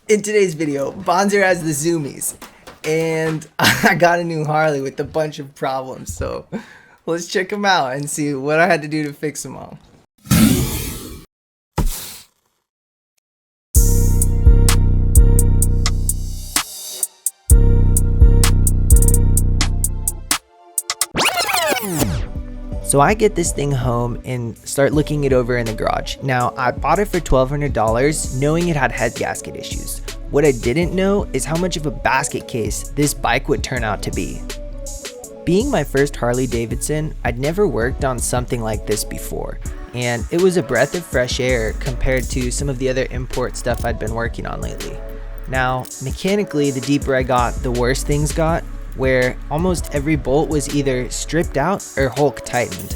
In today's video, Bonzer has the zoomies, and I got a new Harley with a bunch of problems, so let's check them out and see what I had to do to fix them all. So I get this thing home and start looking it over in the garage. Now, I bought it for $1,200 knowing it had head gasket issues. What I didn't know is how much of a basket case this bike would turn out to be. Being my first Harley Davidson, I'd never worked on something like this before, and it was a breath of fresh air compared to some of the other import stuff I'd been working on lately. Now, mechanically, the deeper I got, the worse things got, where almost every bolt was either stripped out or Hulk tightened.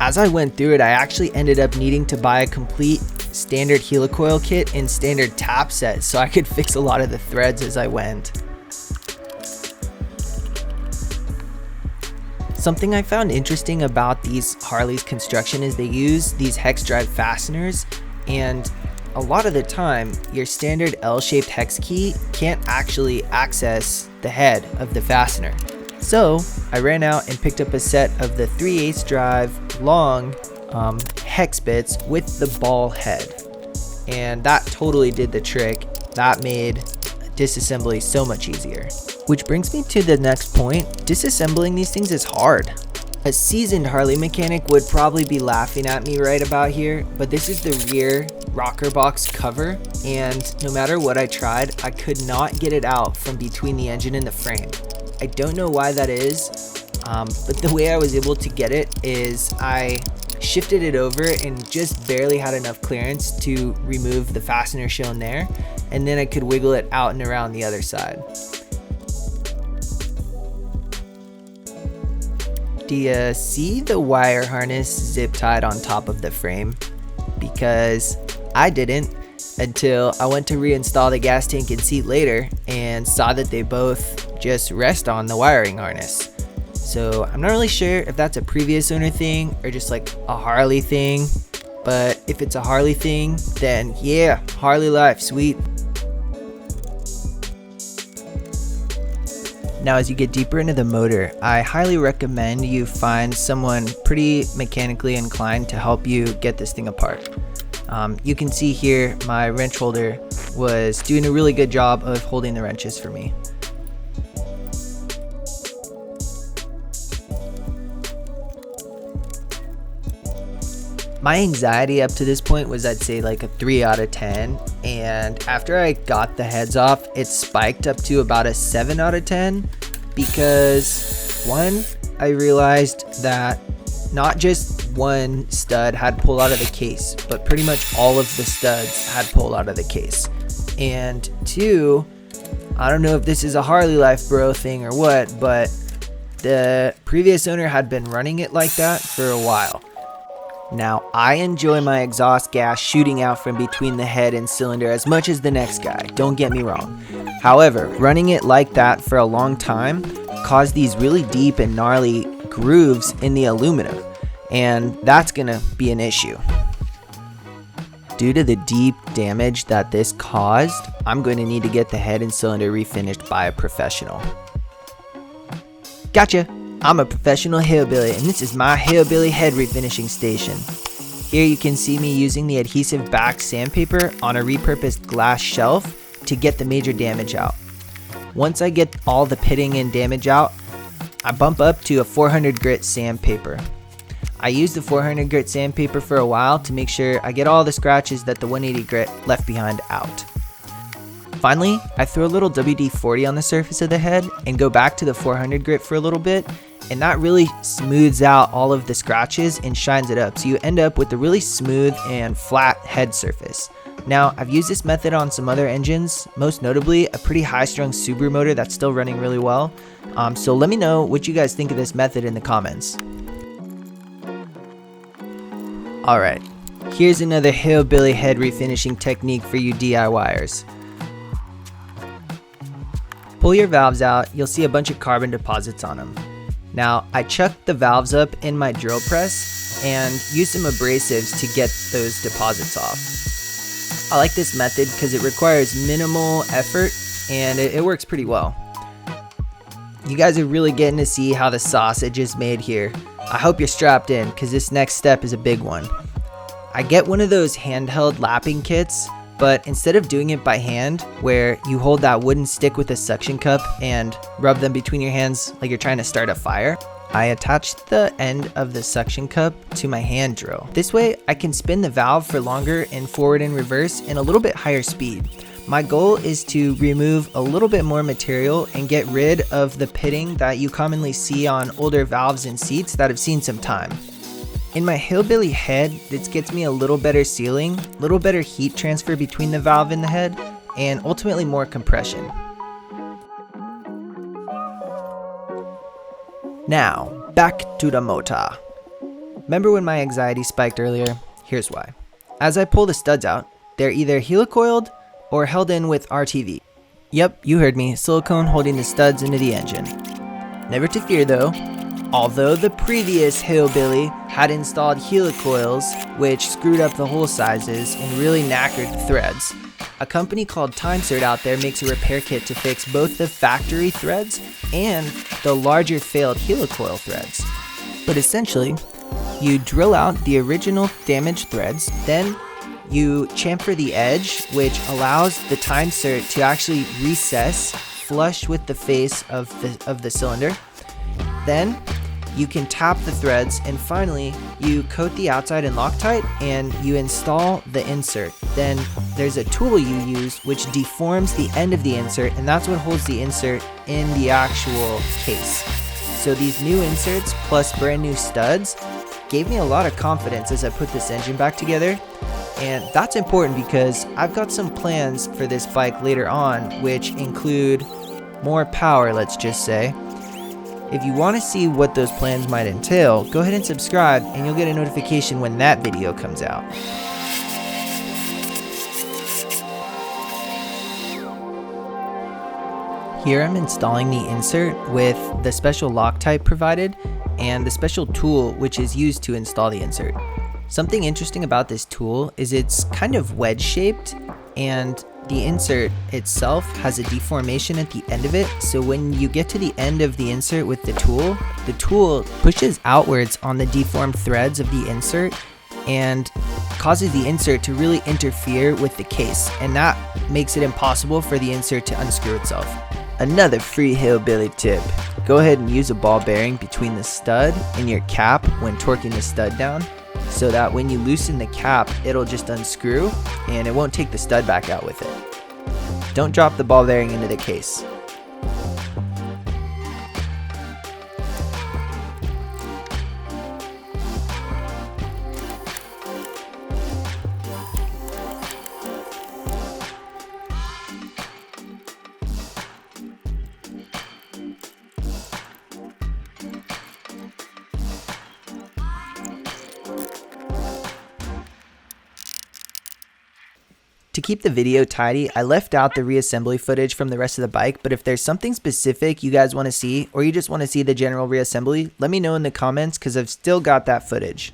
As I went through it, I actually ended up needing to buy a complete standard helicoil kit and standard tap set so I could fix a lot of the threads as I went. Something I found interesting about these Harley's construction is they use these hex drive fasteners, and a lot of the time, your standard L-shaped hex key can't actually access the head of the fastener. So I ran out and picked up a set of the 3/8 drive long hex bits with the ball head. And that totally did the trick. That made disassembly so much easier. Which brings me to the next point. Disassembling these things is hard. A seasoned Harley mechanic would probably be laughing at me right about here, but this is the rear rocker box cover, and no matter what I tried, I could not get it out from between the engine and the frame. I don't know why that is, but the way I was able to get it is I shifted it over and just barely had enough clearance to remove the fastener shown there, and then I could wiggle it out and around the other side. Do you see the wire harness zip tied on top of the frame? Because I didn't until I went to reinstall the gas tank and seat later and saw that they both just rest on the wiring harness. So I'm not really sure if that's a previous owner thing or just like a Harley thing, but if it's a Harley thing, then yeah, Harley life, sweet. Now, as you get deeper into the motor, I highly recommend you find someone pretty mechanically inclined to help you get this thing apart. You can see here my wrench holder was doing a really good job of holding the wrenches for me. My anxiety up to this point was, I'd say, like a 3 out of 10, and after I got the heads off, it spiked up to about a 7 out of 10 because, one, I realized that not just one stud had pulled out of the case, but pretty much all of the studs had pulled out of the case. And two, I don't know if this is a Harley life bro thing or what, but the previous owner had been running it like that for a while. Now, I enjoy my exhaust gas shooting out from between the head and cylinder as much as the next guy, don't get me wrong. However, running it like that for a long time caused these really deep and gnarly grooves in the aluminum, and that's gonna be an issue. Due to the deep damage that this caused, I'm going to need to get the head and cylinder refinished by a professional. Gotcha! I'm a professional hillbilly, and this is my hillbilly head refinishing station. Here you can see me using the adhesive back sandpaper on a repurposed glass shelf to get the major damage out. Once I get all the pitting and damage out, I bump up to a 400 grit sandpaper. I use the 400 grit sandpaper for a while to make sure I get all the scratches that the 180 grit left behind out. Finally, I throw a little WD-40 on the surface of the head and go back to the 400 grit for a little bit, and that really smooths out all of the scratches and shines it up, so you end up with a really smooth and flat head surface. Now, I've used this method on some other engines, most notably a pretty high-strung Subaru motor that's still running really well, so let me know what you guys think of this method in the comments. Alright, here's another hillbilly head refinishing technique for you DIYers. Pull your valves out, you'll see a bunch of carbon deposits on them. Now, I chucked the valves up in my drill press and used some abrasives to get those deposits off. I like this method because it requires minimal effort and it works pretty well. You guys are really getting to see how the sausage is made here. I hope you're strapped in because this next step is a big one. I get one of those handheld lapping kits, but instead of doing it by hand, where you hold that wooden stick with a suction cup and rub them between your hands like you're trying to start a fire, I attached the end of the suction cup to my hand drill. This way I can spin the valve for longer and forward and reverse in a little bit higher speed. My goal is to remove a little bit more material and get rid of the pitting that you commonly see on older valves and seats that have seen some time. In my hillbilly head, this gets me a little better sealing, a little better heat transfer between the valve and the head, and ultimately more compression. Now, back to the motor. Remember when my anxiety spiked earlier? Here's why. As I pull the studs out, they're either helicoiled or held in with RTV. Yep, you heard me, silicone holding the studs into the engine. Never to fear though, although the previous hillbilly had installed helicoils, which screwed up the hole sizes and really knackered the threads, a company called Timesert out there makes a repair kit to fix both the factory threads and the larger failed helicoil threads. But essentially, you drill out the original damaged threads, then you chamfer the edge, which allows the Timesert to actually recess flush with the face of the cylinder. Then you can tap the threads, and finally you coat the outside in Loctite and you install the insert. Then there's a tool you use which deforms the end of the insert, and that's what holds the insert in the actual case. So these new inserts plus brand new studs gave me a lot of confidence as I put this engine back together. And that's important because I've got some plans for this bike later on, which include more power, let's just say. If you want to see what those plans might entail, go ahead and subscribe and you'll get a notification when that video comes out. Here I'm installing the insert with the special Loctite provided and the special tool which is used to install the insert. Something interesting about this tool is it's kind of wedge shaped, and the insert itself has a deformation at the end of it, so when you get to the end of the insert with the tool pushes outwards on the deformed threads of the insert and causes the insert to really interfere with the case, and that makes it impossible for the insert to unscrew itself. Another free hillbilly tip: go ahead and use a ball bearing between the stud and your cap when torquing the stud down, so that when you loosen the cap, it'll just unscrew and it won't take the stud back out with it. Don't drop the ball bearing into the case. To keep the video tidy, I left out the reassembly footage from the rest of the bike, but if there's something specific you guys want to see, or you just want to see the general reassembly, let me know in the comments because I've still got that footage.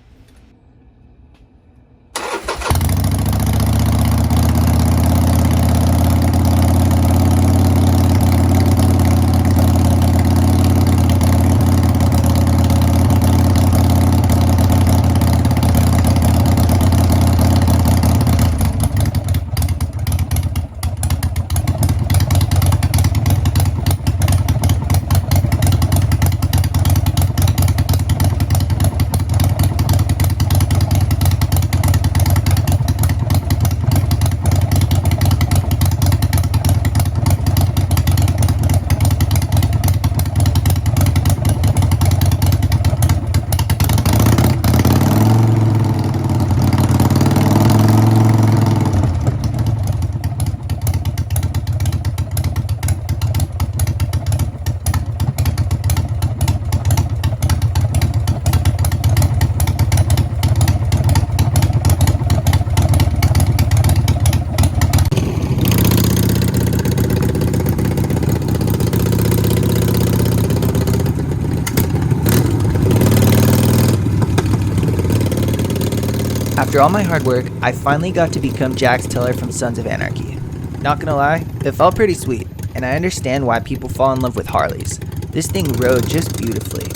After all my hard work, I finally got to become Jax Teller from Sons of Anarchy. Not gonna lie, it felt pretty sweet, and I understand why people fall in love with Harleys. This thing rode just beautifully.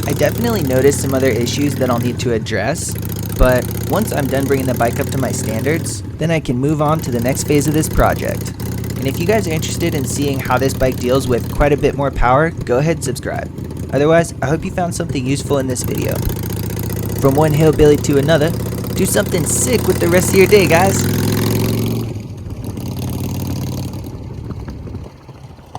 I definitely noticed some other issues that I'll need to address, but once I'm done bringing the bike up to my standards, then I can move on to the next phase of this project. And if you guys are interested in seeing how this bike deals with quite a bit more power, go ahead and subscribe. Otherwise, I hope you found something useful in this video. From one hillbilly to another, do something sick with the rest of your day, guys.